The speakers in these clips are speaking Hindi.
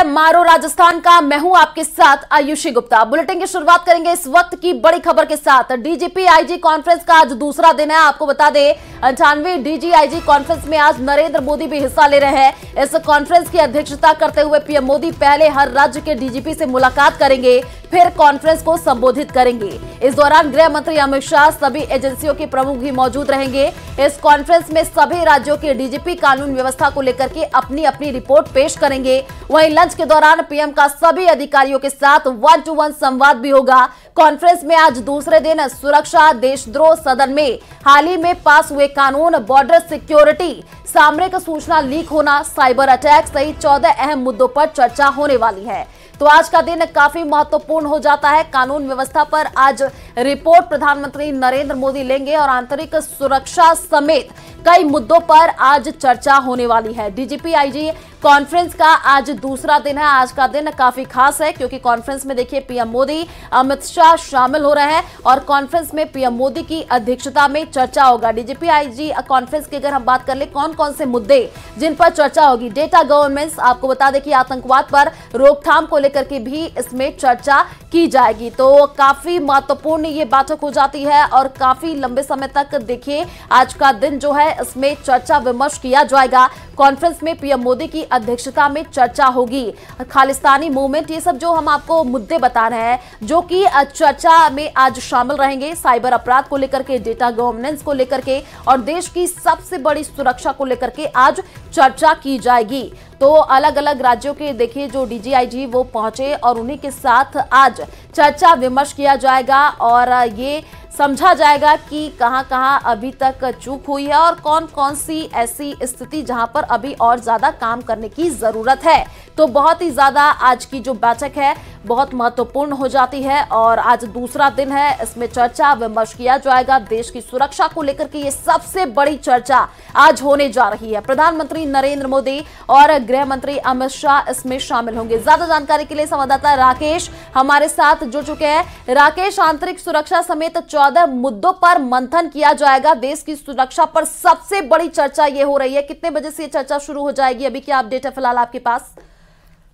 मारो राजस्थान का। मैं हूं आपके साथ आयुषी गुप्ता। बुलेटिन की शुरुआत करेंगे इस वक्त की बड़ी खबर के साथ। डीजीपी आईजी कॉन्फ्रेंस का आज दूसरा दिन है। आपको बता दें 98वीं डीजीआईजी कॉन्फ्रेंस में आज नरेंद्र मोदी भी हिस्सा ले रहे हैं। इस कॉन्फ्रेंस की अध्यक्षता करते हुए पीएम मोदी पहले हर राज्य के डीजीपी से मुलाकात करेंगे, फिर कॉन्फ्रेंस को संबोधित करेंगे। इस दौरान गृह मंत्री अमित शाह, सभी एजेंसियों के प्रमुख भी मौजूद रहेंगे। इस कॉन्फ्रेंस में सभी राज्यों के डीजीपी कानून व्यवस्था को लेकर के अपनी अपनी रिपोर्ट पेश करेंगे। वहीं लंच के दौरान पीएम का सभी अधिकारियों के साथ 1-to-1 संवाद भी होगा। कॉन्फ्रेंस में आज दूसरे दिन सुरक्षा, देशद्रोह, सदन में हाल ही में पास हुए कानून, बॉर्डर सिक्योरिटी, सामरिक सूचना लीक होना, साइबर अटैक सहित 14 अहम मुद्दों पर चर्चा होने वाली है। तो आज का दिन काफी महत्वपूर्ण हो जाता है। कानून व्यवस्था पर आज रिपोर्ट प्रधानमंत्री नरेंद्र मोदी लेंगे और आंतरिक सुरक्षा समेत कई मुद्दों पर आज चर्चा होने वाली है। डीजीपी आईजी कॉन्फ्रेंस का आज दूसरा दिन है। आज का दिन काफी खास है क्योंकि कॉन्फ्रेंस में देखिए पीएम मोदी, अमित शाह शामिल हो रहे हैं और कॉन्फ्रेंस में पीएम मोदी की अध्यक्षता में चर्चा होगा। डीजीपी आईजी कॉन्फ्रेंस की अगर हम बात कर ले कौन कौन से मुद्दे जिन पर चर्चा होगी, डेटा गवर्नेंस, आपको बता दें कि आतंकवाद पर रोकथाम को लेकर के भी इसमें चर्चा की जाएगी। तो काफी महत्वपूर्ण ये बैठक हो जाती है और काफी लंबे समय तक देखिए आज का दिन जो है इसमें चर्चा विमर्श किया जाएगा। कॉन्फ्रेंस में पीएम मोदी की अध्यक्षता में चर्चा होगी। खालिस्तानी मूवमेंट, ये सब जो हम आपको मुद्दे बता रहे हैं जो कि चर्चा में आज शामिल रहेंगे। साइबर अपराध को लेकर के, डेटा गवर्नेंस को लेकर के और देश की सबसे बड़ी सुरक्षा को लेकर के आज चर्चा की जाएगी। तो अलग अलग राज्यों के देखिए जो डीजीआईजी वो पहुंचे और उन्हीं के साथ आज चर्चा विमर्श किया जाएगा और ये समझा जाएगा कि कहां कहां अभी तक चूक हुई है और कौन कौन सी ऐसी स्थिति जहां पर अभी और ज्यादा काम करने की जरूरत है। तो बहुत ही ज्यादा आज की जो बैठक है बहुत महत्वपूर्ण हो जाती है और आज दूसरा दिन है। इसमें चर्चा विमर्श किया जाएगा। देश की सुरक्षा को लेकर के ये सबसे बड़ी चर्चा आज होने जा रही है। प्रधानमंत्री नरेंद्र मोदी और गृह मंत्री अमित शाह इसमें शामिल होंगे। ज्यादा जानकारी के लिए संवाददाता राकेश हमारे साथ जुड़ चुके हैं। राकेश, आंतरिक सुरक्षा समेत 14 मुद्दों पर मंथन किया जाएगा। देश की सुरक्षा पर सबसे बड़ी चर्चा ये हो रही है। कितने बजे से ये चर्चा शुरू हो जाएगी? अभी क्या अपडेट है फिलहाल आपके पास?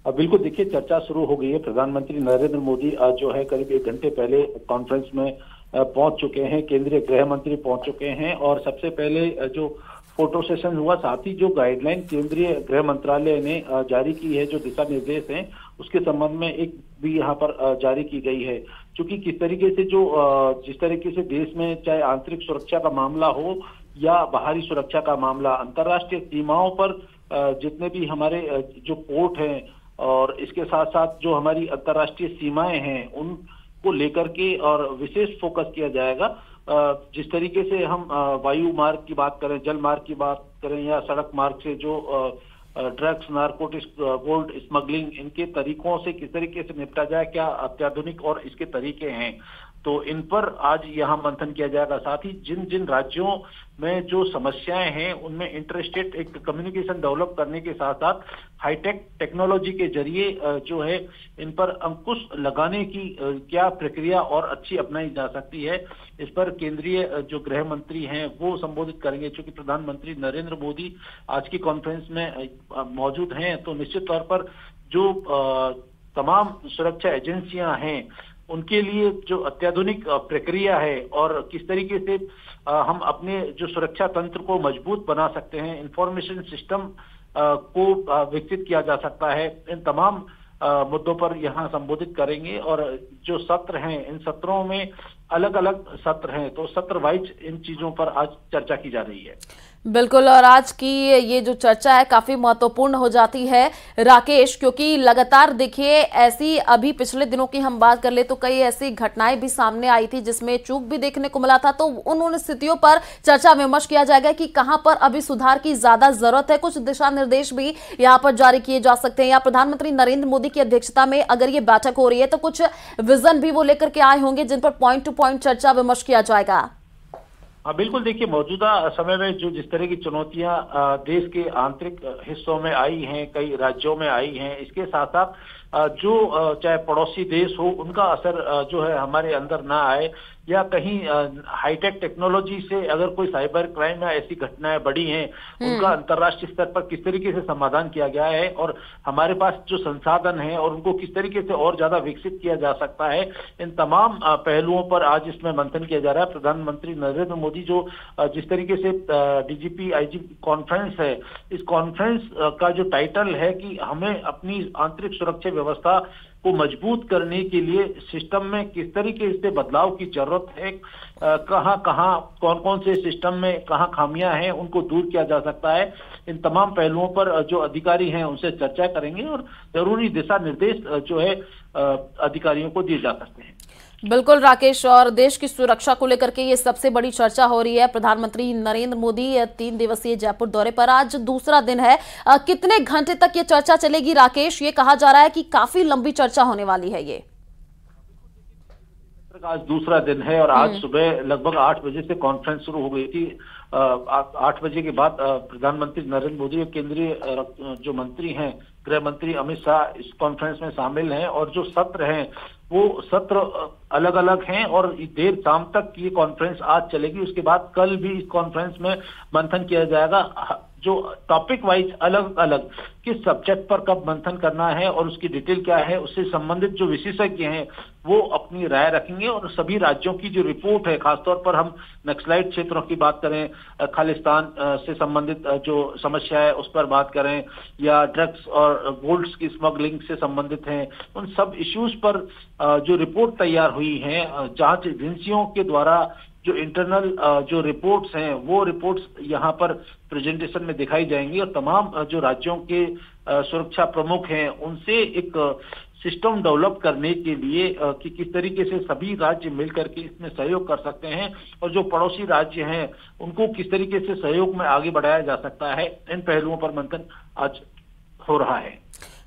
बिल्कुल, देखिए चर्चा शुरू हो गई है। प्रधानमंत्री नरेंद्र मोदी आज जो है करीब 1 घंटे पहले कॉन्फ्रेंस में पहुंच चुके हैं। केंद्रीय गृह मंत्री पहुंच चुके हैं और सबसे पहले जो फोटो सेशन हुआ, साथ ही जो गाइडलाइन केंद्रीय गृह मंत्रालय ने जारी की है, जो दिशा निर्देश हैं, उसके संबंध में एक भी यहाँ पर जारी की गई है। क्योंकि किस तरीके से जिस तरीके से देश में चाहे आंतरिक सुरक्षा का मामला हो या बाहरी सुरक्षा का मामला, अंतर्राष्ट्रीय सीमाओं पर जितने भी हमारे जो पोर्ट हैं और इसके साथ साथ जो हमारी अंतर्राष्ट्रीय सीमाएं हैं उनको लेकर के और विशेष फोकस किया जाएगा। जिस तरीके से हम वायु मार्ग की बात करें, जल मार्ग की बात करें या सड़क मार्ग से जो ड्रग्स, नारकोटिक्स, गोल्ड स्मगलिंग, इनके तरीकों से किस तरीके से निपटा जाए, क्या अत्याधुनिक और इसके तरीके हैं, तो इन पर आज यहाँ मंथन किया जाएगा। साथ ही जिन जिन राज्यों में जो समस्याएं हैं उनमें इंटरस्टेट एक कम्युनिकेशन डेवलप करने के साथ साथ हाईटेक टेक्नोलॉजी के जरिए जो है इन पर अंकुश लगाने की क्या प्रक्रिया और अच्छी अपनाई जा सकती है, इस पर केंद्रीय जो गृह मंत्री हैं वो संबोधित करेंगे। चूंकि प्रधानमंत्री नरेंद्र मोदी आज की कॉन्फ्रेंस में मौजूद हैं तो निश्चित तौर पर जो तमाम सुरक्षा एजेंसियां हैं उनके लिए जो अत्याधुनिक प्रक्रिया है और किस तरीके से हम अपने जो सुरक्षा तंत्र को मजबूत बना सकते हैं, इंफॉर्मेशन सिस्टम को विकसित किया जा सकता है, इन तमाम मुद्दों पर यहाँ संबोधित करेंगे। और जो सत्र हैं, इन सत्रों में अलग अलग सत्र हैं, तो सत्र वाइज इन चीजों पर आज चर्चा की जा रही है। बिल्कुल, और आज की ये जो चर्चा है काफी महत्वपूर्ण हो जाती है राकेश, क्योंकि लगातार देखिए ऐसी अभी पिछले दिनों की हम बात कर ले तो कई ऐसी घटनाएं भी सामने आई थी जिसमें चूक भी देखने को मिला था। तो उन स्थितियों पर चर्चा विमर्श किया जाएगा कि कहां पर अभी सुधार की ज्यादा जरूरत है। कुछ दिशा निर्देश भी यहाँ पर जारी किए जा सकते हैं या प्रधानमंत्री नरेंद्र मोदी की अध्यक्षता में अगर ये बैठक हो रही है तो कुछ विजन भी वो लेकर के आए होंगे जिन पर पॉइंट टू पॉइंट चर्चा विमर्श किया जाएगा। हाँ बिल्कुल, देखिए मौजूदा समय में जो जिस तरह की चुनौतियां देश के आंतरिक हिस्सों में आई हैं, कई राज्यों में आई हैं, इसके साथ साथ जो चाहे पड़ोसी देश हो उनका असर जो है हमारे अंदर ना आए, या कहीं हाईटेक टेक्नोलॉजी से अगर कोई साइबर क्राइम या ऐसी घटनाएं बड़ी हैं, उनका अंतर्राष्ट्रीय स्तर पर किस तरीके से समाधान किया गया है और हमारे पास जो संसाधन है और उनको किस तरीके से और ज्यादा विकसित किया जा सकता है, इन तमाम पहलुओं पर आज इसमें मंथन किया जा रहा है। प्रधानमंत्री नरेंद्र मोदी जो जिस तरीके से डीजीपी आईजी कॉन्फ्रेंस है, इस कॉन्फ्रेंस का जो टाइटल है कि हमें अपनी आंतरिक सुरक्षा व्यवस्था को मजबूत करने के लिए सिस्टम में किस तरीके से बदलाव की जरूरत है, कहां कहां कौन कौन से सिस्टम में कहां खामियां हैं, उनको दूर किया जा सकता है, इन तमाम पहलुओं पर जो अधिकारी हैं उनसे चर्चा करेंगे और जरूरी दिशा निर्देश जो है अधिकारियों को दिए जा सकते हैं। बिल्कुल राकेश, और देश की सुरक्षा को लेकर के ये सबसे बड़ी चर्चा हो रही है। प्रधानमंत्री नरेंद्र मोदी 3 दिवसीय जयपुर दौरे पर, आज दूसरा दिन है। कितने घंटे तक ये चर्चा चलेगी राकेश? ये कहा जा रहा है कि काफी लंबी चर्चा होने वाली है। ये आज दूसरा दिन है और आज सुबह लगभग 8 बजे से कॉन्फ्रेंस शुरू हो गई थी। 8 बजे के बाद प्रधानमंत्री नरेंद्र मोदी और केंद्रीय जो मंत्री हैं, गृह मंत्री अमित शाह इस कॉन्फ्रेंस में शामिल हैं और जो सत्र हैं वो सत्र अलग अलग हैं और देर शाम तक ये कॉन्फ्रेंस आज चलेगी। उसके बाद कल भी इस कॉन्फ्रेंस में मंथन किया जाएगा। जो टॉपिक वाइज अलग अलग किस सब्जेक्ट पर कब मंथन करना है और उसकी डिटेल क्या है, उससे संबंधित जो विशेषज्ञ हैं वो अपनी राय रखेंगे और सभी राज्यों की जो रिपोर्ट है, खासतौर पर हम नक्सलाइट क्षेत्रों की बात करें, खालिस्तान से संबंधित जो समस्या है उस पर बात करें, या ड्रग्स और गोल्ड्स की स्मगलिंग से संबंधित हैं, उन सब इश्यूज पर जो रिपोर्ट तैयार हुई है जांच एजेंसियों के द्वारा, जो इंटरनल जो रिपोर्ट्स हैं वो रिपोर्ट्स यहाँ पर प्रेजेंटेशन में दिखाई जाएंगी और तमाम जो राज्यों के सुरक्षा प्रमुख हैं उनसे एक सिस्टम डेवलप करने के लिए कि किस तरीके से सभी राज्य मिलकर के इसमें सहयोग कर सकते हैं और जो पड़ोसी राज्य हैं उनको किस तरीके से सहयोग में आगे बढ़ाया जा सकता है, इन पहलुओं पर मंथन आज हो रहा है।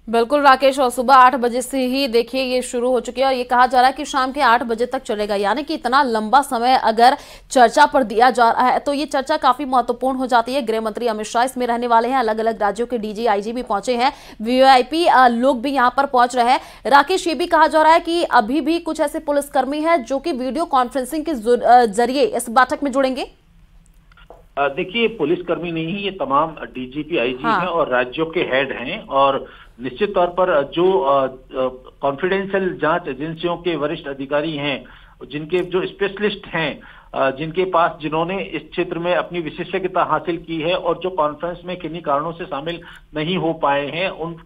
बिल्कुल राकेश, और सुबह 8 बजे से ही देखिए ये शुरू हो चुकी है और ये कहा जा रहा है कि शाम के 8 बजे तक चलेगा। यानी कि इतना लंबा समय अगर चर्चा पर दिया जा रहा है तो ये चर्चा काफी महत्वपूर्ण हो जाती है। गृह मंत्री अमित शाह इसमें रहने वाले हैं, अलग अलग राज्यों के डीजी आईजी भी पहुंचे हैं, वीआईपी लोग भी यहाँ पर पहुंच रहे हैं। राकेश, ये भी कहा जा रहा है कि अभी भी कुछ ऐसे पुलिसकर्मी हैं जो कि वीडियो कॉन्फ्रेंसिंग के जरिए इस बैठक में जुड़ेंगे। देखिए, पुलिसकर्मी नहीं, ये तमाम डीजीपी आईजी हैं और राज्यों के हेड हैं और निश्चित तौर पर जो कॉन्फिडेंशियल जांच एजेंसियों के वरिष्ठ अधिकारी हैं, जिनके जो स्पेशलिस्ट हैं, जिन्होंने इस क्षेत्र में अपनी विशेषज्ञता हासिल की है और जो कॉन्फ्रेंस में किन्हीं कारणों से शामिल नहीं हो पाए हैं, उन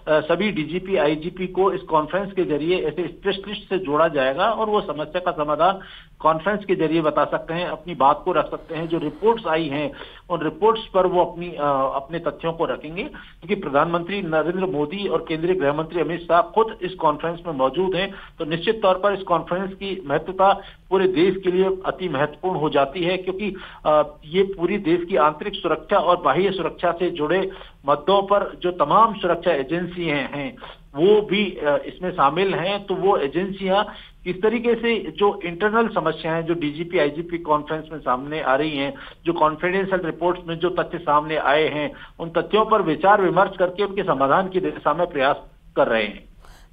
सभी डीजीपी आईजीपी को इस कॉन्फ्रेंस के जरिए ऐसे स्पेशलिस्ट से जोड़ा जाएगा और वो समस्या का समाधान कॉन्फ्रेंस के जरिए बता सकते हैं, अपनी बात को रख सकते हैं। जो रिपोर्ट्स आई हैं उन रिपोर्ट्स पर वो अपने तथ्यों को रखेंगे, क्योंकि प्रधानमंत्री नरेंद्र मोदी और केंद्रीय गृह मंत्री अमित शाह खुद इस कॉन्फ्रेंस में मौजूद हैं, तो निश्चित तौर पर इस कॉन्फ्रेंस की महत्वता पूरे देश के लिए अति महत्वपूर्ण हो जाती है, क्योंकि ये पूरी देश की आंतरिक सुरक्षा और बाह्य सुरक्षा से जुड़े मुद्दों पर जो तमाम सुरक्षा एजेंसियां हैं वो भी इसमें शामिल हैं। तो वो एजेंसियां किस तरीके से जो इंटरनल समस्याएं जो डीजीपी आईजीपी कॉन्फ्रेंस में सामने आ रही हैं, जो कॉन्फिडेंशियल रिपोर्ट्स में जो तथ्य सामने आए हैं, उन तथ्यों पर विचार विमर्श करके उनके समाधान की दिशा में प्रयास कर रहे हैं।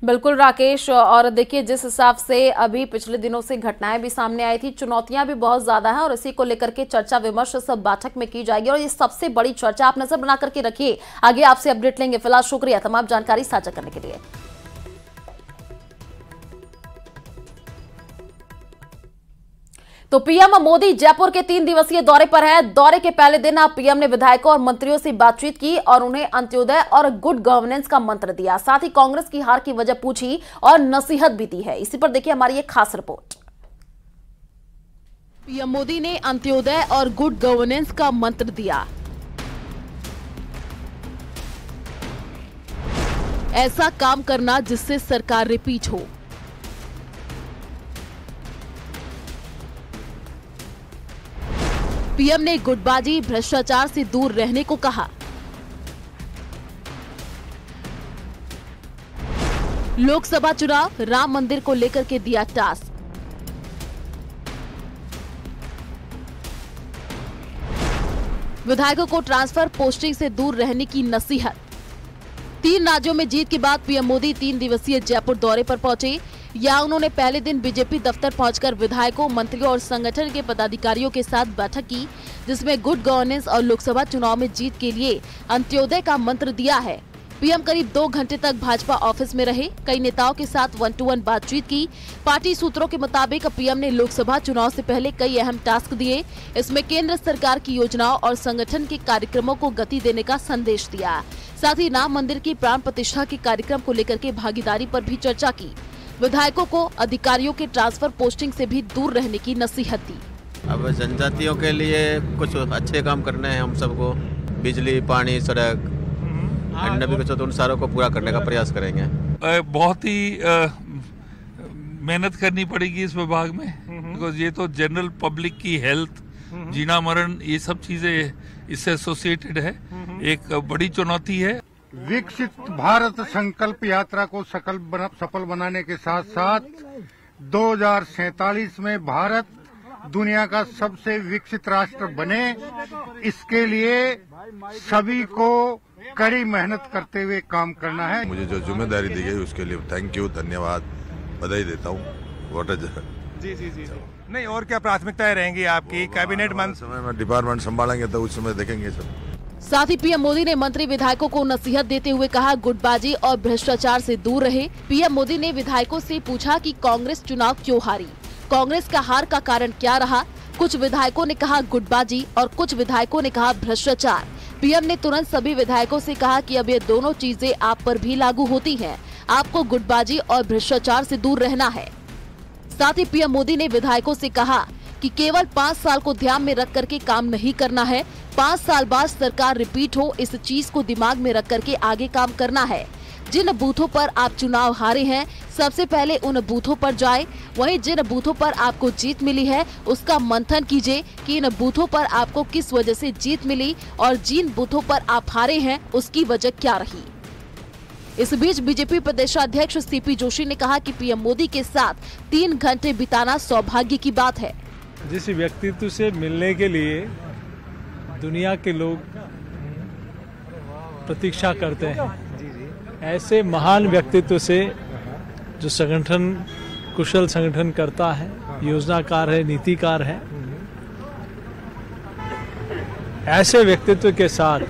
बिल्कुल राकेश, और देखिए जिस हिसाब से अभी पिछले दिनों से घटनाएं भी सामने आई थी, चुनौतियां भी बहुत ज्यादा हैं और इसी को लेकर के चर्चा विमर्श सब बैठक में की जाएगी और ये सबसे बड़ी चर्चा। आप नजर बना करके रखिए, आगे आपसे अपडेट लेंगे। फिलहाल शुक्रिया तमाम जानकारी साझा करने के लिए। तो पीएम मोदी जयपुर के 3 दिवसीय दौरे पर है। दौरे के पहले दिन अब पीएम ने विधायकों और मंत्रियों से बातचीत की और उन्हें अंत्योदय और गुड गवर्नेंस का मंत्र दिया। साथ ही कांग्रेस की हार की वजह पूछी और नसीहत भी दी है। इसी पर देखिए हमारी एक खास रिपोर्ट। पीएम मोदी ने अंत्योदय और गुड गवर्नेंस का मंत्र दिया। ऐसा काम करना जिससे सरकार रिपीट हो। पीएम ने गुटबाजी, भ्रष्टाचार से दूर रहने को कहा। लोकसभा चुनाव, राम मंदिर को लेकर के दिया टास्क। विधायकों को ट्रांसफर पोस्टिंग से दूर रहने की नसीहत। 3 राज्यों में जीत के बाद पीएम मोदी 3 दिवसीय जयपुर दौरे पर पहुंचे। या उन्होंने पहले दिन बीजेपी दफ्तर पहुंचकर विधायकों, मंत्रियों और संगठन के पदाधिकारियों के साथ बैठक की, जिसमें गुड गवर्नेंस और लोकसभा चुनाव में जीत के लिए अंत्योदय का मंत्र दिया है। पीएम करीब 2 घंटे तक भाजपा ऑफिस में रहे, कई नेताओं के साथ 1-to-1 बातचीत की। पार्टी सूत्रों के मुताबिक पीएम ने लोकसभा चुनाव से पहले कई अहम टास्क दिए। इसमें केंद्र सरकार की योजनाओं और संगठन के कार्यक्रमों को गति देने का संदेश दिया। साथ ही राम मंदिर की प्राण प्रतिष्ठा के कार्यक्रम को लेकर के भागीदारी पर भी चर्चा की। विधायकों को अधिकारियों के ट्रांसफर पोस्टिंग से भी दूर रहने की नसीहत दी। अब जनजातियों के लिए कुछ अच्छे काम करने हैं हम सबको, बिजली, पानी, सड़क, अन्य भी कुछ, तो उन सारों को पूरा करने का प्रयास करेंगे। बहुत ही मेहनत करनी पड़ेगी इस विभाग में, बिकॉज ये तो जनरल पब्लिक की हेल्थ, जीना मरण, ये सब चीजें इससे एसोसिएटेड है। एक बड़ी चुनौती है। विकसित भारत संकल्प यात्रा को सफल बनाने के साथ साथ 2047 में भारत दुनिया का सबसे विकसित राष्ट्र बने, इसके लिए सभी को कड़ी मेहनत करते हुए काम करना है। मुझे जो जिम्मेदारी दी गई उसके लिए थैंक यू, धन्यवाद, बधाई देता हूँ। जी। नहीं, और क्या प्राथमिकताएं रहेंगी आपकी? कैबिनेट समय में डिपार्टमेंट संभालेंगे तो उस समय देखेंगे सब। साथ ही पीएम मोदी ने मंत्री विधायकों को नसीहत देते हुए कहा, गुटबाजी और भ्रष्टाचार से दूर रहे। पीएम मोदी ने विधायकों से पूछा कि कांग्रेस चुनाव क्यों हारी, कांग्रेस का हार का कारण क्या रहा। कुछ विधायकों ने कहा गुटबाजी और कुछ विधायकों ने कहा भ्रष्टाचार। पीएम ने तुरंत सभी विधायकों से कहा कि अब ये दोनों चीजें आप पर भी लागू होती हैं। आपको गुटबाजी और भ्रष्टाचार से दूर रहना है। साथ ही पीएम मोदी ने विधायकों से कहा कि केवल 5 साल को ध्यान में रख करके काम नहीं करना है। 5 साल बाद सरकार रिपीट हो, इस चीज को दिमाग में रख करके आगे काम करना है। जिन बूथों पर आप चुनाव हारे हैं, सबसे पहले उन बूथों पर जाएं। वहीं जिन बूथों पर आपको जीत मिली है, उसका मंथन कीजिए कि इन बूथों पर आपको किस वजह से जीत मिली और जिन बूथों पर आप हारे हैं, उसकी वजह क्या रही। इस बीच बीजेपी प्रदेशाध्यक्ष सीपी जोशी ने कहा कि पीएम मोदी के साथ 3 घंटे बिताना सौभाग्य की बात है। जिस व्यक्तित्व से मिलने के लिए दुनिया के लोग प्रतीक्षा करते हैं, ऐसे महान व्यक्तित्व से जो संगठन, कुशल संगठन करता है, योजनाकार है, नीतिकार है, ऐसे व्यक्तित्व के साथ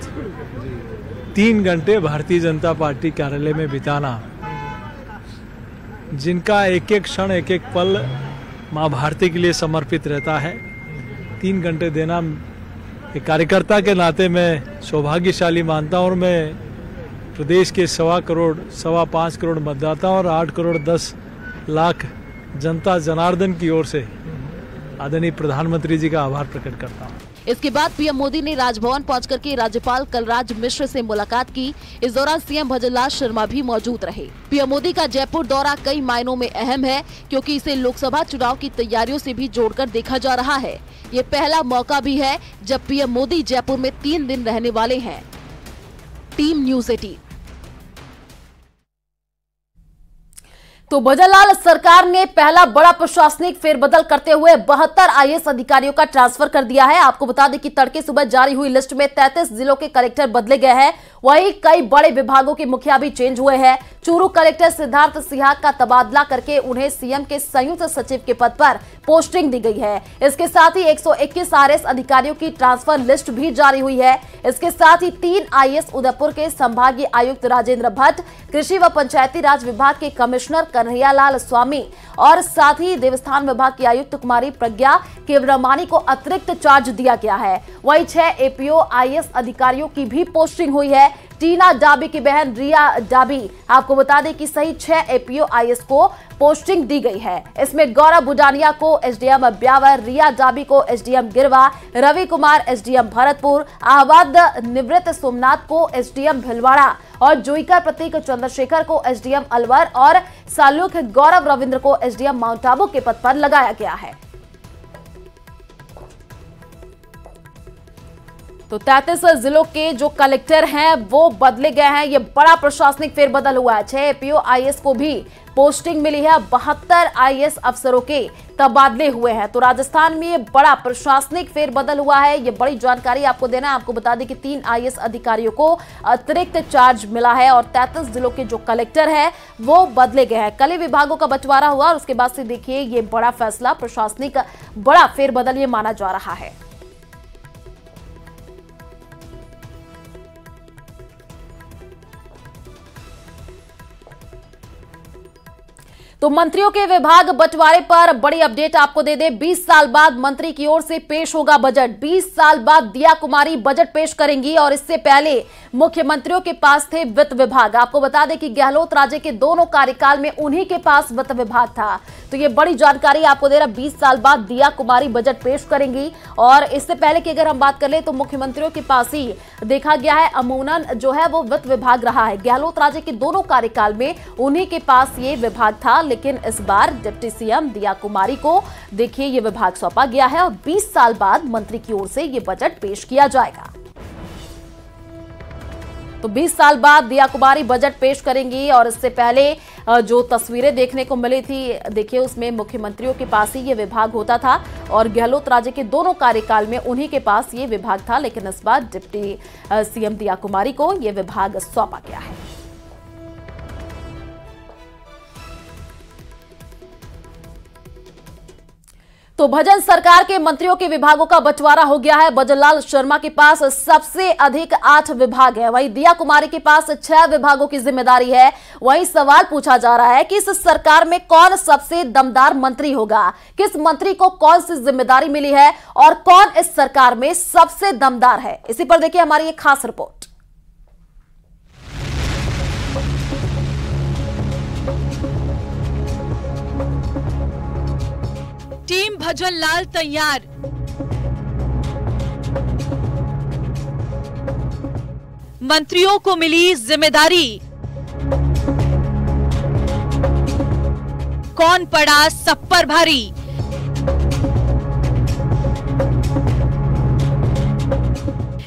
3 घंटे भारतीय जनता पार्टी कार्यालय में बिताना, जिनका एक एक क्षण, एक एक पल माँ भारती के लिए समर्पित रहता है, 3 घंटे देना एक कार्यकर्ता के नाते मैं सौभाग्यशाली मानता हूँ। और मैं प्रदेश के 5.25 करोड़ मतदाता और 8 करोड़ 10 लाख जनता जनार्दन की ओर से आदरणीय प्रधानमंत्री जी का आभार प्रकट करता हूँ। इसके बाद पीएम मोदी ने राजभवन पहुंचकर के राज्यपाल कलराज मिश्र से मुलाकात की। इस दौरान सीएम भजनलाल शर्मा भी मौजूद रहे। पीएम मोदी का जयपुर दौरा कई मायनों में अहम है, क्योंकि इसे लोकसभा चुनाव की तैयारियों से भी जोड़कर देखा जा रहा है। ये पहला मौका भी है जब पीएम मोदी जयपुर में 3 दिन रहने वाले हैं। Team news 18। तो भजनलाल सरकार ने पहला बड़ा प्रशासनिक फेरबदल करते हुए 72 आईएएस अधिकारियों का ट्रांसफर कर दिया है। आपको बता दें कि तड़के सुबह जारी हुई लिस्ट में 33 जिलों के कलेक्टर बदले गए हैं। वहीं कई बड़े विभागों के मुखिया भी चेंज हुए हैं। चूरू कलेक्टर सिद्धार्थ सिंह का तबादला करके उन्हें सीएम के संयुक्त सचिव के पद पर पोस्टिंग दी गई है। इसके साथ ही 121 आरएएस अधिकारियों की ट्रांसफर लिस्ट भी जारी हुई है। इसके साथ ही 3 आईएएस उदयपुर के संभागीय आयुक्त राजेंद्र भट्ट, कृषि व पंचायती राज विभाग के कमिश्नर कन्हैयालाल स्वामी और साथ ही देवस्थान विभाग की आयुक्त कुमारी प्रज्ञा केवरमानी को अतिरिक्त चार्ज दिया गया है। वहीं 6 एपीओ आईएएस अधिकारियों की भी पोस्टिंग हुई है। टीना डाबी की बहन रिया डाबी, आपको बता दें कि सही 6 एपीओ आईएएस को पोस्टिंग दी गई है। इसमें गौरव बुडानिया को एसडीएम ब्यावर, रिया डाबी को एसडीएम गिरवा, रवि कुमार एसडीएम भरतपुर, आहवाद निवृत्त सोमनाथ को एसडीएम भिलवाड़ा और जुईकर प्रतीक चंद्रशेखर को एसडीएम अलवर और सालुख गौरव रविंद्र को एसडीएम माउंट आबू के पद पर लगाया गया है। तो 33 जिलों के जो कलेक्टर हैं वो बदले गए हैं। ये बड़ा प्रशासनिक फेरबदल हुआ है। 6 एपीओ आईएएस को भी पोस्टिंग मिली है। 72 आईएएस अफसरों के तबादले हुए हैं। तो राजस्थान में ये बड़ा प्रशासनिक फेरबदल हुआ है। ये बड़ी जानकारी आपको देना है। आपको बता दें कि 3 आईएएस अधिकारियों को अतिरिक्त चार्ज मिला है और 33 जिलों के जो कलेक्टर है वो बदले गए हैं। कई विभागों का बंटवारा हुआ और उसके बाद से देखिए ये बड़ा फैसला, प्रशासनिक बड़ा फेरबदल ये माना जा रहा है। तो मंत्रियों के विभाग बंटवारे पर बड़ी अपडेट आपको दे दे। 20 साल बाद मंत्री की ओर से पेश होगा बजट। 20 साल बाद दिया कुमारी बजट पेश करेंगी और इससे पहले मुख्यमंत्रियों के पास थे वित्त विभाग। आपको बता दें कि गहलोत राजे के दोनों कार्यकाल में उन्हीं के पास वित्त विभाग था। तो ये बड़ी जानकारी आपको दे रहा। 20 साल बाद दिया कुमारी बजट पेश करेंगी और इससे पहले की अगर हम बात कर ले तो मुख्यमंत्रियों के पास ही देखा गया है अमूनन जो है वो वित्त विभाग रहा है। गहलोत राजे के दोनों कार्यकाल में उन्हीं के पास ये विभाग था, लेकिन इस बार डिप्टी सीएम दिया कुमारी को देखिए ये विभाग सौंपा गया है और 20 साल बाद मंत्री की ओर से ये बजट पेश किया जाएगा। तो 20 साल बाद दिया कुमारी बजट पेश करेंगी और इससे पहले जो तस्वीरें देखने को मिली थी देखिए उसमें मुख्यमंत्रियों के पास ही ये विभाग होता था और गहलोत राजे के दोनों कार्यकाल में उन्हीं के पास ये विभाग था, लेकिन इस बार डिप्टी सीएम दिया कुमारी को ये विभाग सौंपा गया है। तो भजन सरकार के मंत्रियों के विभागों का बंटवारा हो गया है। भजनलाल शर्मा के पास सबसे अधिक 8 विभाग है, वहीं दिया कुमारी के पास 6 विभागों की जिम्मेदारी है। वहीं सवाल पूछा जा रहा है कि इस सरकार में कौन सबसे दमदार मंत्री होगा, किस मंत्री को कौन सी जिम्मेदारी मिली है और कौन इस सरकार में सबसे दमदार है। इसी पर देखिए हमारी एक खास रिपोर्ट। टीम भजनलाल तैयार। मंत्रियों को मिली जिम्मेदारी। कौन पड़ा सब पर भारी।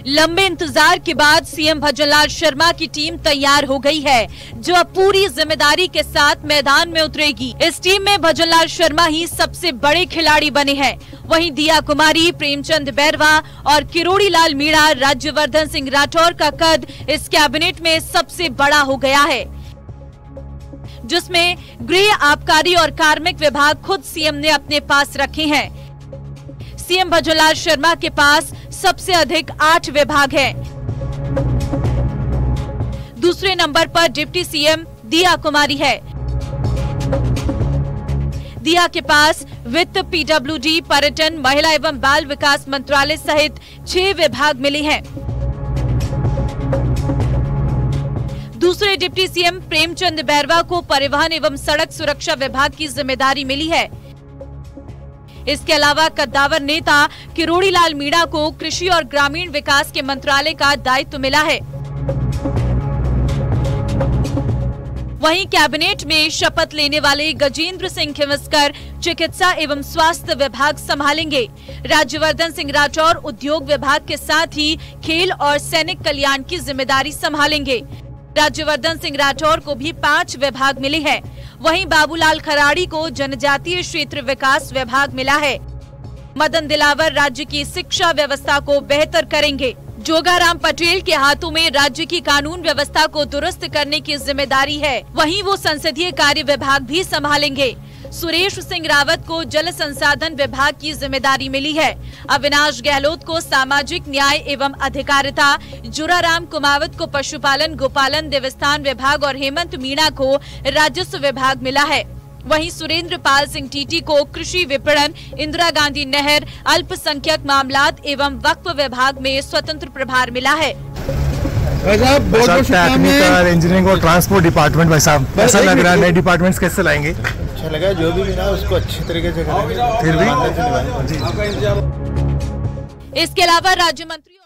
लंबे इंतजार के बाद सीएम भजनलाल शर्मा की टीम तैयार हो गई है, जो अब पूरी जिम्मेदारी के साथ मैदान में उतरेगी। इस टीम में भजनलाल शर्मा ही सबसे बड़े खिलाड़ी बने हैं। वहीं दिया कुमारी, प्रेमचंद बैरवा और किरोड़ी लाल मीणा, राज्यवर्धन सिंह राठौर का कद इस कैबिनेट में सबसे बड़ा हो गया है, जिसमें गृह, आबकारी और कार्मिक विभाग खुद सीएम ने अपने पास रखे हैं। सीएम भजनलाल शर्मा के पास सबसे अधिक 8 विभाग हैं। दूसरे नंबर पर डिप्टी सीएम दिया कुमारी है। दिया के पास वित्त, पीडब्ल्यूडी, पर्यटन, महिला एवं बाल विकास मंत्रालय सहित 6 विभाग मिले हैं। दूसरे डिप्टी सीएम प्रेमचंद बैरवा को परिवहन एवं सड़क सुरक्षा विभाग की जिम्मेदारी मिली है। इसके अलावा कद्दावर नेता किरोड़ी लाल मीणा को कृषि और ग्रामीण विकास के मंत्रालय का दायित्व मिला है। वहीं कैबिनेट में शपथ लेने वाले गजेंद्र सिंह खिवस्कर चिकित्सा एवं स्वास्थ्य विभाग संभालेंगे। राज्यवर्धन सिंह राठौर उद्योग विभाग के साथ ही खेल और सैनिक कल्याण की जिम्मेदारी संभालेंगे। राज्यवर्धन सिंह राठौर को भी 5 विभाग मिले हैं। वहीं बाबूलाल खराड़ी को जनजातीय क्षेत्र विकास विभाग मिला है। मदन दिलावर राज्य की शिक्षा व्यवस्था को बेहतर करेंगे। जोगाराम पटेल के हाथों में राज्य की कानून व्यवस्था को दुरुस्त करने की जिम्मेदारी है। वहीं वो संसदीय कार्य विभाग भी संभालेंगे। सुरेश सिंह रावत को जल संसाधन विभाग की जिम्मेदारी मिली है। अविनाश गहलोत को सामाजिक न्याय एवं अधिकारिता, जुराराम कुमावत को पशुपालन, गोपालन, देवस्थान विभाग और हेमंत मीणा को राजस्व विभाग मिला है। वहीं सुरेंद्र पाल सिंह टीटी को कृषि विपणन, इंदिरा गांधी नहर, अल्पसंख्यक मामलात एवं वक्फ विभाग में स्वतंत्र प्रभार मिला है। टेक्निकल, इंजीनियरिंग और ट्रांसपोर्ट डिपार्टमेंट, भाई साहब ऐसा लग रहा है नए डिपार्टमेंट्स कैसे लाएंगे? अच्छा लगा, जो भी मिला उसको अच्छी तरीके से करेंगे। फिर भी इसके अलावा राज्य मंत्री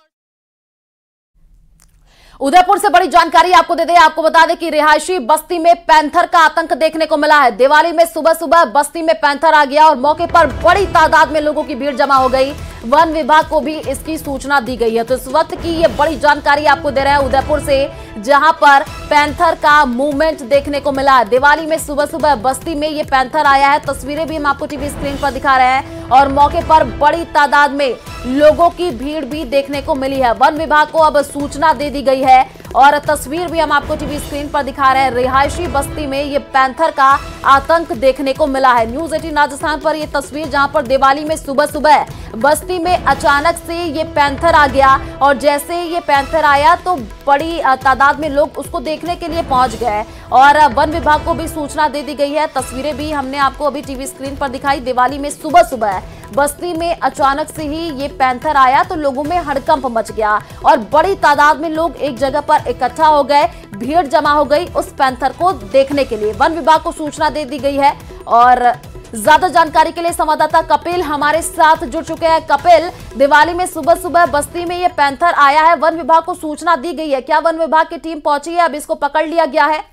उदयपुर से बड़ी जानकारी आपको दे दें। आपको बता दें कि रिहायशी बस्ती में पैंथर का आतंक देखने को मिला है। दिवाली में सुबह सुबह बस्ती में पैंथर आ गया और मौके पर बड़ी तादाद में लोगों की भीड़ जमा हो गई। वन विभाग को भी इसकी सूचना दी गई है। तो इस वक्त की ये बड़ी जानकारी आपको दे रहे हैं उदयपुर से, जहां पर पैंथर का मूवमेंट देखने को मिला है। दिवाली में सुबह सुबह बस्ती में ये पैंथर आया है। तस्वीरें भी हम आपको टीवी स्क्रीन पर दिखा रहे हैं और मौके पर बड़ी तादाद में लोगों की भीड़ भी देखने को मिली है। वन विभाग को अब सूचना दे दी गई है और तस्वीर भी हम आपको टीवी स्क्रीन पर दिखा रहे हैं। रिहायशी बस्ती में ये पैंथर का आतंक देखने को मिला है। न्यूज़ 18 राजस्थान पर ये तस्वीर, जहां पर दिवाली में सुबह सुबह बस्ती में अचानक से ये पैंथर आ गया और जैसे ये पैंथर आया तो बड़ी तादाद में लोग उसको देखने के लिए पहुंच गए और वन विभाग को भी सूचना दे दी गई है। तस्वीरें भी हमने आपको अभी टीवी स्क्रीन पर दिखाई। दिवाली में सुबह सुबह बस्ती में अचानक से ही ये पैंथर आया तो लोगों में हड़कंप मच गया और बड़ी तादाद में लोग एक जगह पर इकट्ठा हो गए, भीड़ जमा हो गई उस पैंथर को देखने के लिए। वन विभाग को सूचना दे दी गई है और ज्यादा जानकारी के लिए संवाददाता कपिल हमारे साथ जुड़ चुके हैं। कपिल, दिवाली में सुबह सुबह बस्ती में ये पैंथर आया है, वन विभाग को सूचना दी गई है, क्या वन विभाग की टीम पहुंची है, अब इसको पकड़ लिया गया है?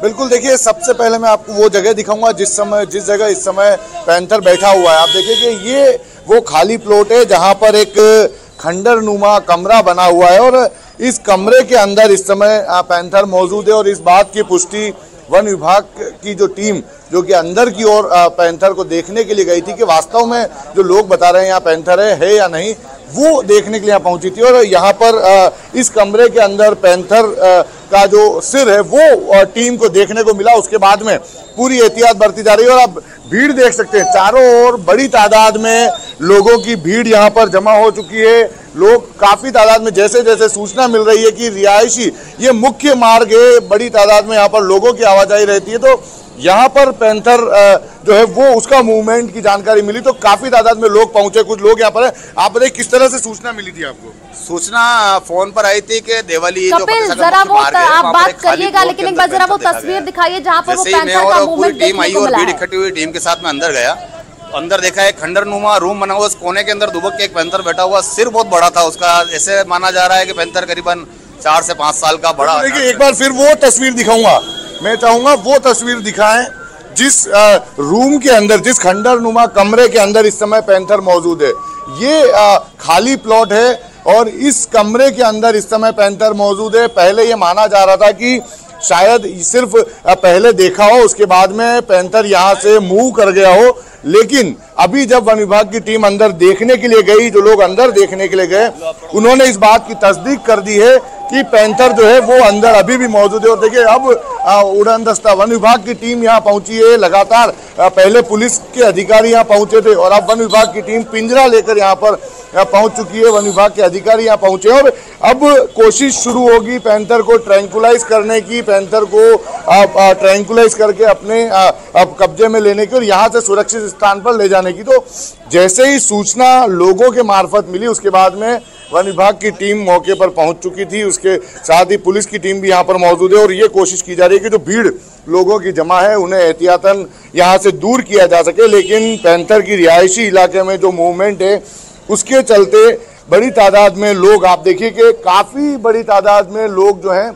बिल्कुल, देखिए सबसे पहले मैं आपको वो जगह दिखाऊंगा जिस जगह इस समय पैंथर बैठा हुआ है। आप देखिए कि ये वो खाली प्लॉट है जहां पर एक खंडर नुमा कमरा बना हुआ है और इस कमरे के अंदर इस समय पैंथर मौजूद है और इस बात की पुष्टि वन विभाग की जो टीम जो कि अंदर की ओर पैंथर को देखने के लिए गई थी कि वास्तव में जो लोग बता रहे हैं यहाँ पैंथर है या नहीं, वो देखने के लिए यहाँ पहुंची थी। और यहाँ पर इस कमरे के अंदर पैंथर का जो सिर है वो टीम को देखने को मिला। उसके बाद में पूरी एहतियात बरती जा रही है और अब भीड़ देख सकते हैं, चारों ओर बड़ी तादाद में लोगों की भीड़ यहाँ पर जमा हो चुकी है। लोग काफी तादाद में, जैसे जैसे सूचना मिल रही है कि रिहायशी ये मुख्य मार्ग है, बड़ी तादाद में यहाँ पर लोगों की आवाजाही रहती है, तो यहाँ पर पैंथर जो है वो उसका मूवमेंट की जानकारी मिली तो काफी तादाद में लोग पहुंचे। कुछ लोग यहाँ पर है, आप बताइए किस तरह से सूचना मिली थी आपको? सूचना फोन पर आई थी कि दिवाली कपिल जरा वो आप बात करिएगा, लेकिन एक बार जरा वो तस्वीर दिखाइए जहाँ पर वो पैंथर का मूवमेंट देखने को मिला है। इकट्ठी हुई टीम के साथ में अंदर गया, अंदर देखा एक खंडरनुमा रूम बना हुआ, उस कोने के अंदर दुबक के एक पैंथर बैठा हुआ, सिर बहुत बड़ा था उसका, ऐसे माना जा रहा है कि पैंथर करीबन 4 से 5 साल का बड़ा। देखिए एक बार फिर वो तस्वीर दिखाऊंगा, मैं चाहूंगा वो तस्वीर दिखाएं जिस रूम के अंदर, जिस खंडर नुमा कमरे के अंदर इस समय पैंथर मौजूद है। ये खाली प्लॉट है और इस कमरे के अंदर इस समय पैंथर मौजूद है। पहले ये माना जा रहा था कि शायद सिर्फ पहले देखा हो, उसके बाद में पैंथर यहाँ से मूव कर गया हो, लेकिन अभी जब वन विभाग की टीम अंदर देखने के लिए गई, जो लोग अंदर देखने के लिए गए उन्होंने इस बात की तस्दीक कर दी है कि पैंथर जो है वो अंदर अभी भी मौजूद है। और देखिए अब उड़ान दस्ता वन विभाग की टीम यहाँ पहुंची है, लगातार पहले पुलिस के अधिकारी यहाँ पहुंचे थे और अब वन विभाग की टीम पिंजरा लेकर यहाँ पर पहुंच चुकी है। वन विभाग के अधिकारी यहाँ पहुंचे और अब कोशिश शुरू होगी पैंथर को ट्रैंकुलाइज करने की, पैंथर को ट्रैंकुलाइज करके अपने कब्जे में लेने की और यहाँ से सुरक्षित स्थान पर ले जाने की। तो जैसे ही सूचना लोगों के मार्फत मिली उसके बाद में वन विभाग की टीम मौके पर पहुंच चुकी थी, उसके साथ ही पुलिस की टीम भी यहाँ पर मौजूद है और ये कोशिश की जा रही है कि जो भीड़ लोगों की जमा है उन्हें एहतियातन यहाँ से दूर किया जा सके। लेकिन पैंथर की रिहायशी इलाके में जो मूवमेंट है उसके चलते बड़ी तादाद में लोग, आप देखिए कि काफ़ी बड़ी तादाद में लोग जो हैं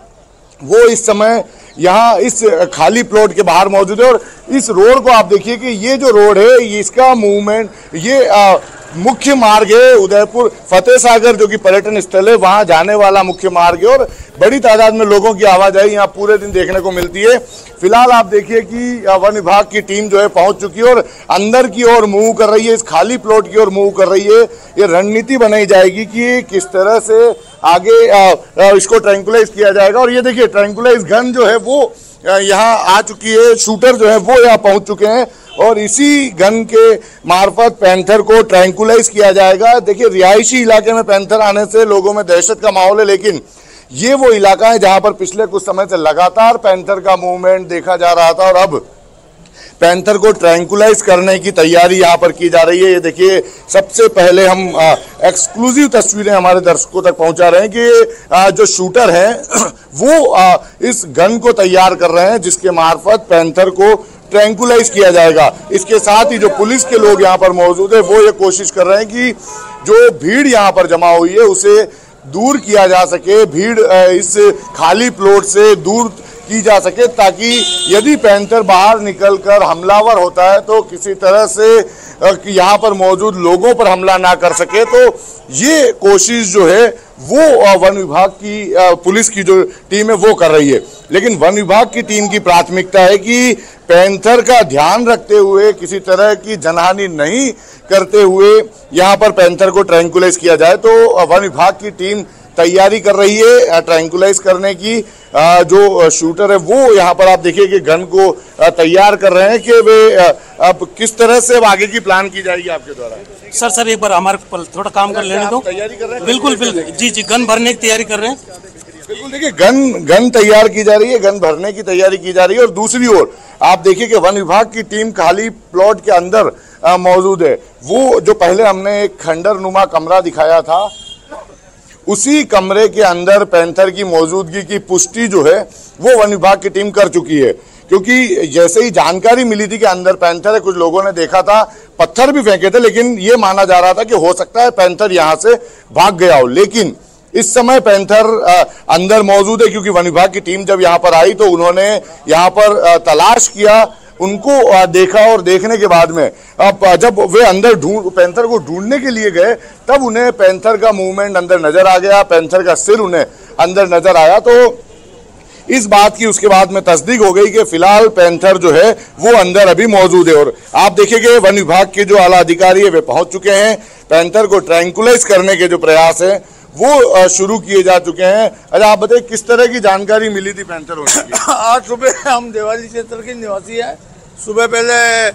वो इस समय यहाँ इस खाली प्लॉट के बाहर मौजूद है। और इस रोड को आप देखिए कि ये जो रोड है इसका मूवमेंट, ये मुख्य मार्ग है उदयपुर फतेह सागर जो कि पर्यटन स्थल है, वहां जाने वाला मुख्य मार्ग है और बड़ी तादाद में लोगों की आवाजाही यहाँ पूरे दिन देखने को मिलती है। फिलहाल आप देखिए कि वन विभाग की टीम जो है पहुंच चुकी है और अंदर की ओर मूव कर रही है, इस खाली प्लॉट की ओर मूव कर रही है। ये रणनीति बनाई जाएगी कि किस तरह से आगे इसको ट्रैंकुलाइज किया जाएगा। और ये देखिए ट्रैंकुलाइज गन जो है वो यहाँ आ चुकी है, शूटर जो है वो यहाँ पहुंच चुके हैं और इसी गन के मार्फत पैंथर को ट्रैंकुलाइज किया जाएगा। देखिए रिहायशी इलाके में पैंथर आने से लोगों में दहशत का माहौल है, लेकिन ये वो इलाका है जहां पर पिछले कुछ समय से लगातार पैंथर का मूवमेंट देखा जा रहा था और अब पैंथर को ट्रैंकुलाइज करने की तैयारी यहाँ पर की जा रही है। ये देखिए सबसे पहले हम एक्सक्लूसिव तस्वीरें हमारे दर्शकों तक पहुंचा रहे हैं कि जो शूटर हैं वो इस गन को तैयार कर रहे हैं जिसके मार्फत पैंथर को ट्रैंकुलाइज किया जाएगा। इसके साथ ही जो पुलिस के लोग यहाँ पर मौजूद है वो ये कोशिश कर रहे हैं कि जो भीड़ यहाँ पर जमा हुई है उसे दूर किया जा सके, भीड़ इस खाली प्लॉट से दूर की जा सके ताकि यदि पैंथर बाहर निकलकर हमलावर होता है तो किसी तरह से यहाँ पर मौजूद लोगों पर हमला ना कर सके। तो ये कोशिश जो है वो वन विभाग की पुलिस की जो टीम है वो कर रही है, लेकिन वन विभाग की टीम की प्राथमिकता है कि पैंथर का ध्यान रखते हुए किसी तरह की जनहानि नहीं करते हुए यहाँ पर पैंथर को ट्रैंकुलाइज किया जाए। तो वन विभाग की टीम तैयारी कर रही है ट्रैंकुलाइज करने की। जो शूटर है वो यहाँ पर आप देखिए कि गन को तैयार कर रहे हैं कि वे अब किस तरह से अब आगे की प्लान की जाएगी आपके द्वारा। सर एक बार हमारे थोड़ा काम कर लेने दो। तैयारी कर रहे हैं? बिल्कुल जी गन भरने की तैयारी कर रहे हैं। बिल्कुल देखिए गन तैयार की जा रही है, गन भरने की तैयारी की जा रही है। और दूसरी ओर आप देखिए कि वन विभाग की टीम खाली प्लॉट के अंदर मौजूद है। वो जो पहले हमने एक खंडर नुमा कमरा दिखाया था, उसी कमरे के अंदर पैंथर की मौजूदगी की पुष्टि जो है वो वन विभाग की टीम कर चुकी है, क्योंकि जैसे ही जानकारी मिली थी कि अंदर पैंथर है, कुछ लोगों ने देखा था, पत्थर भी फेंके थे, लेकिन ये माना जा रहा था कि हो सकता है पैंथर यहां से भाग गया हो। लेकिन इस समय पैंथर अंदर मौजूद है, क्योंकि वन विभाग की टीम जब यहाँ पर आई तो उन्होंने यहाँ पर तलाश किया, उनको देखा और देखने के बाद में अब जब वे अंदर पैंथर को ढूंढने के लिए गए तब उन्हें पैंथर का मूवमेंट अंदर नजर आ गया, पैंथर का सिर उन्हें अंदर नजर आया। तो इस बात की उसके बाद में तस्दीक हो गई कि फिलहाल पैंथर जो है वो अंदर अभी मौजूद है। और आप देखिए वन विभाग के जो आला अधिकारी है वे पहुंच चुके हैं, पैंथर को ट्रैंकुलाइज करने के जो प्रयास है वो शुरू किए जा चुके हैं। अच्छा आप बताइए किस तरह की जानकारी मिली थी पैंथर होने की? आज सुबह हम देवाली क्षेत्र के निवासी हैं। सुबह पहले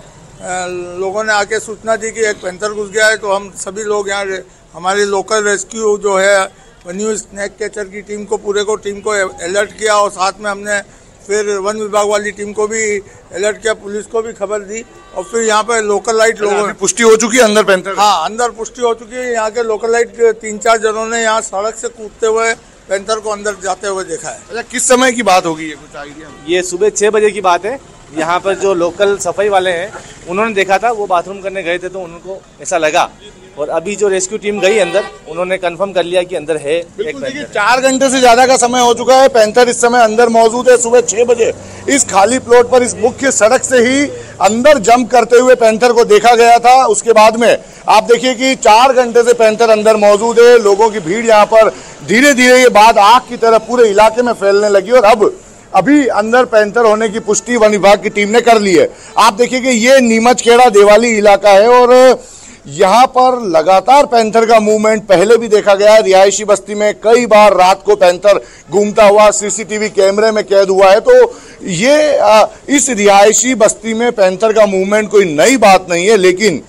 लोगों ने आके सूचना दी कि एक पैंथर घुस गया है, तो हम सभी लोग यहाँ हमारी लोकल रेस्क्यू जो है न्यू स्नैक कैचर की टीम को अलर्ट किया और साथ में हमने फिर वन विभाग वाली टीम को भी अलर्ट किया, पुलिस को भी खबर दी और फिर यहाँ पे लोकल लाइट लोगों पुष्टि हो चुकी है अंदर पैंथर? हाँ अंदर पुष्टि हो चुकी है। यहाँ के लोकल लाइट 3-4 जनों ने यहाँ सड़क से कूदते हुए पैंथर को अंदर जाते हुए देखा है। अच्छा किस समय की बात होगी ये, कुछ आइडिया? ये सुबह 6 बजे की बात है। यहाँ पर जो लोकल सफाई वाले हैं उन्होंने देखा था, वो बाथरूम करने गए थे तो उनको ऐसा लगा और अभी जो रेस्क्यू टीम गई अंदर उन्होंने कंफर्म कर लिया कि अंदर है एक पैंथर। 4 घंटे से ज्यादा का समय हो चुका है, पैंथर इस समय अंदर मौजूद है। सुबह 6 बजे इस खाली प्लॉट पर इस मुख्य सड़क से ही अंदर जंप करते हुए पैंथर को देखा गया था। उसके बाद में आप देखिए कि 4 घंटे से पैंथर अंदर मौजूद है। लोगों की भीड़ यहाँ पर धीरे धीरे ये बात आग की तरह पूरे इलाके में फैलने लगी और अभी अंदर पैंथर होने की पुष्टि वन विभाग की टीम ने कर ली है। आप देखिए कि ये नीमचखेड़ा देवाली इलाका है और यहाँ पर लगातार पैंथर का मूवमेंट पहले भी देखा गया है। रिहायशी बस्ती में कई बार रात को पैंथर घूमता हुआ सीसीटीवी कैमरे में कैद हुआ है। तो ये इस रिहायशी बस्ती में पैंथर का मूवमेंट कोई नई बात नहीं है, लेकिन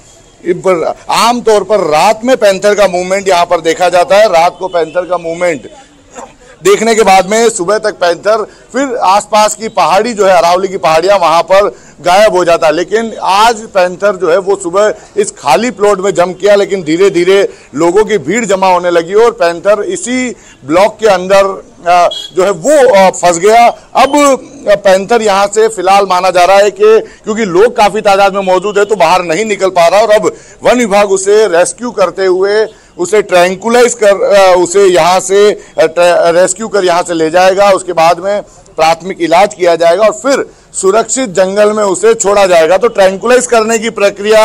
आमतौर पर रात में पैंथर का मूवमेंट यहाँ पर देखा जाता है। रात को पैंथर का मूवमेंट देखने के बाद में सुबह तक पैंथर फिर आसपास की पहाड़ी जो है अरावली की पहाड़ियां वहां पर गायब हो जाता है। लेकिन आज पैंथर जो है वो सुबह इस खाली प्लॉट में जंप किया, लेकिन धीरे धीरे लोगों की भीड़ जमा होने लगी और पैंथर इसी ब्लॉक के अंदर जो है वो फंस गया। अब पैंथर यहां से फिलहाल माना जा रहा है कि क्योंकि लोग काफी तादाद में मौजूद है तो बाहर नहीं निकल पा रहा और अब वन विभाग उसे रेस्क्यू करते हुए उसे ट्रैंकुलाइज कर उसे यहाँ से रेस्क्यू कर यहाँ से ले जाएगा। उसके बाद में प्राथमिक इलाज किया जाएगा और फिर सुरक्षित जंगल में उसे छोड़ा जाएगा। तो ट्रैंकुलाइज करने की प्रक्रिया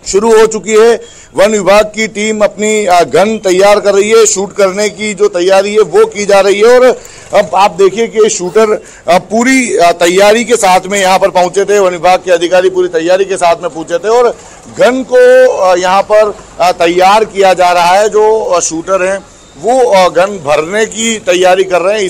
शुरू हो चुकी है। वन विभाग की टीम अपनी गन तैयार कर रही है, शूट करने की जो तैयारी है वो की जा रही है और अब आप देखिए कि शूटर पूरी तैयारी के साथ में यहाँ पर पहुंचे थे। वन विभाग के अधिकारी पूरी तैयारी के साथ में पहुंचे थे और गन को यहाँ पर तैयार किया जा रहा है। जो शूटर हैं वो गन भरने की तैयारी कर रहे हैं।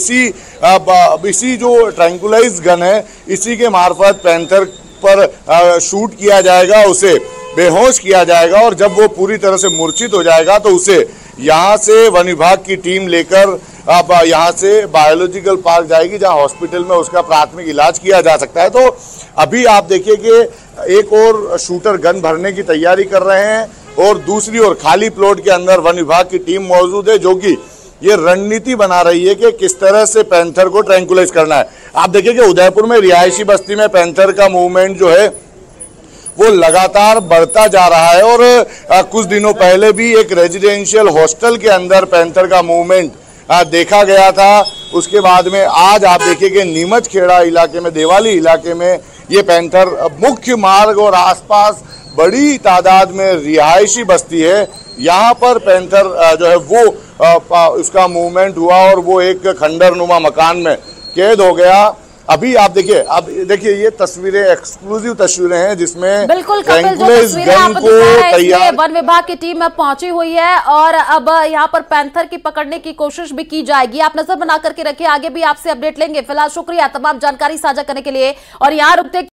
इसी जो ट्रैंकुलाइज गन है इसी के मार्फत पैंथर पर शूट किया जाएगा, उसे बेहोश किया जाएगा और जब वो पूरी तरह से मूर्छित हो जाएगा तो उसे यहाँ से वन विभाग की टीम लेकर अब यहाँ से बायोलॉजिकल पार्क जाएगी, जहाँ हॉस्पिटल में उसका प्राथमिक इलाज किया जा सकता है। तो अभी आप देखिए कि एक और शूटर गन भरने की तैयारी कर रहे हैं और दूसरी ओर खाली प्लॉट के अंदर वन विभाग की टीम मौजूद है जो कि ये रणनीति बना रही है कि किस तरह से पैंथर को ट्रैंकुलाइज करना है। आप देखिए कि उदयपुर में रिहायशी बस्ती में पैंथर का मूवमेंट जो है वो लगातार बढ़ता जा रहा है और कुछ दिनों पहले भी एक रेजिडेंशियल हॉस्टल के अंदर पैंथर का मूवमेंट देखा गया था। उसके बाद में आज आप देखिए कि नीमचखेड़ा इलाके में, देवाली इलाके में ये पैंथर मुख्य मार्ग और आसपास बड़ी तादाद में रिहायशी बस्ती है। यहाँ पर पैंथर जो है वो उसका मूवमेंट हुआ और वो एक खंडरनुमा मकान में कैद हो गया। अभी आप देखिए, अब देखिए ये तस्वीरें एक्सक्लूसिव तस्वीरें हैं जिसमें बिल्कुल कपिल, जो तस्वीरें आप दिखा रहे हैं, वन विभाग की टीम अब पहुंची हुई है और अब यहाँ पर पैंथर की पकड़ने की कोशिश भी की जाएगी। आप नजर बना करके रखिए, आगे भी आपसे अपडेट लेंगे। फिलहाल शुक्रिया तमाम जानकारी साझा करने के लिए और यहाँ रुकते